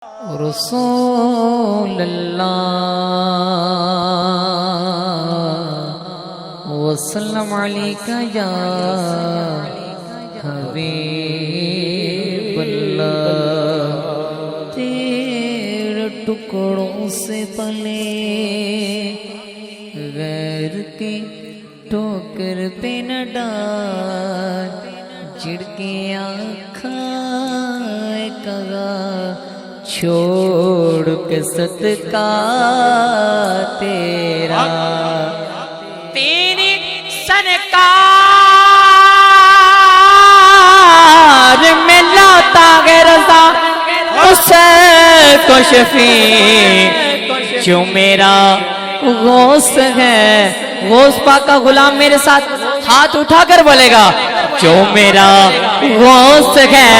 رسول اللہ وسلم علیکہ یا حبیب اللہ، تیرے ٹکڑوں سے پلے غیر کی ٹوکر پہ نہ ڈال، جھڑکیاں کھائے کگا چھوڑ کے صدقہ تیرا، تیری سرکار میں لاتا ہے رضا اسے کو شفیع، جو میرا غوث ہے، غوث پاک کا غلام میرے ساتھ ہاتھ اٹھا کر بولے گا، جو میرا غوث ہے،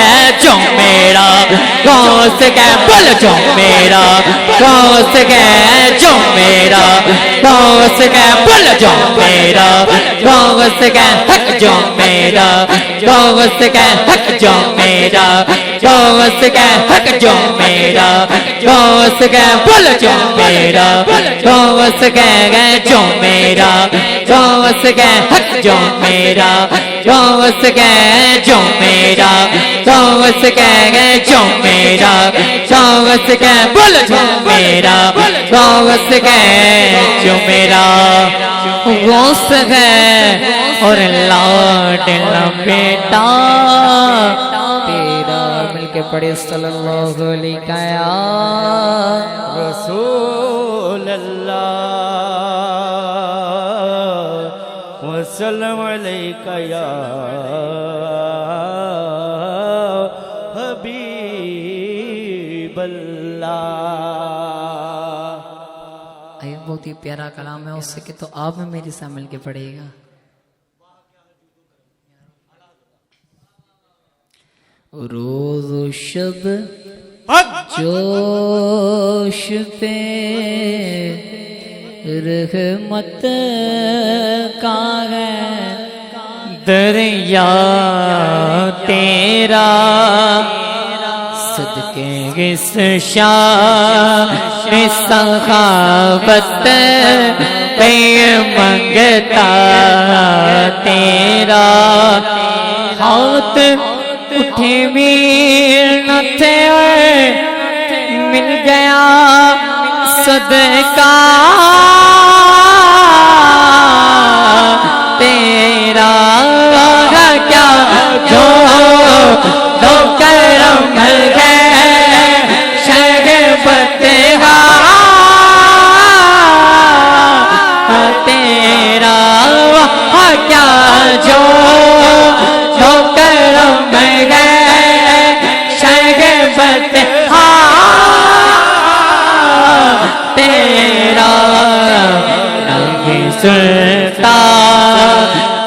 جو میرا غوث ہے، بول جو میرا غوث ہے، جو میرا غوث ہے، بول جو میرا غوث ہے، حق جو میرا غوث ہے، حق جو میرا غوث ہے، حق جو میرا غوث ہے، بول جو میرا غوث ہے، جو میرا غوث ہے، حق جو میرا غوث ہے، جو میرا غوث ہے، جو میرا غوث ہے، بول جو میرا غوث ہے، جو میرا غوث ہے، اور لاڈلا بیٹا تیرا، مل کے پڑھے صلی اللہ علیہ رسول اللہ وسلم علیکہ یا حبیب اللہ۔ یہ بہت ہی پیارا کلام ہے، اس سے کہ تو آپ میں میری سے مل کے پڑھے گا۔ روز و شب جوش پہ رحمت کا ہے دریا تیرا، صدقے اس شان سخاوت پہ منگتا تیرا، ہاتھ اٹھے بھی نہ تھے مل گیا صدقہ تیرا، کیا جو کرم ہے شربت تیرا، کیا جو کرم ہے شربت تیرا، نہیں سنتا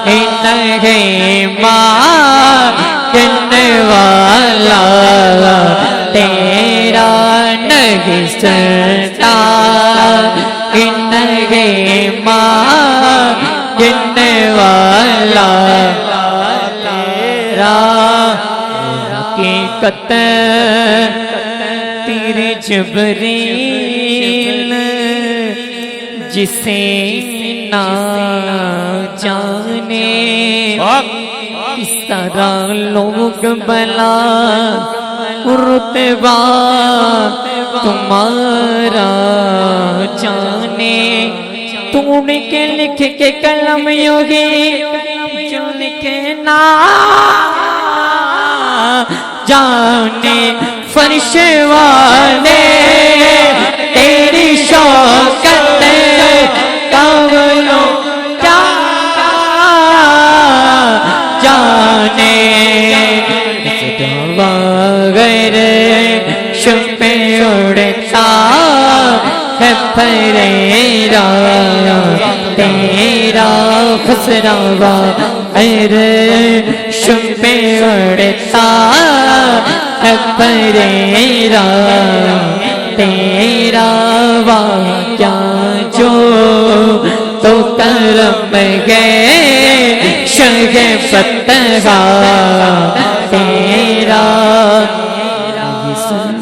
نہیں مانگنے والا تیرا، نہیں سنتا نہیں مانگنے والا تیرا، حقیقت تیرے جبریل جسے نہ جانے، اس طرح لوگ بلا رتبہ تمہارا جانے، تو نے کے لکھ کے قلم یوگی جو لکھے نہ جانے، فرش والے تیری شوکت کاملوں کیا جانے، غیر شپے اڑتا ہے پریرا تیرا، خسروا غیر شپے اڑتا ہے پریرا تیرا، واقعہ جو تو کرم گئے شگفتہ تیرا، سن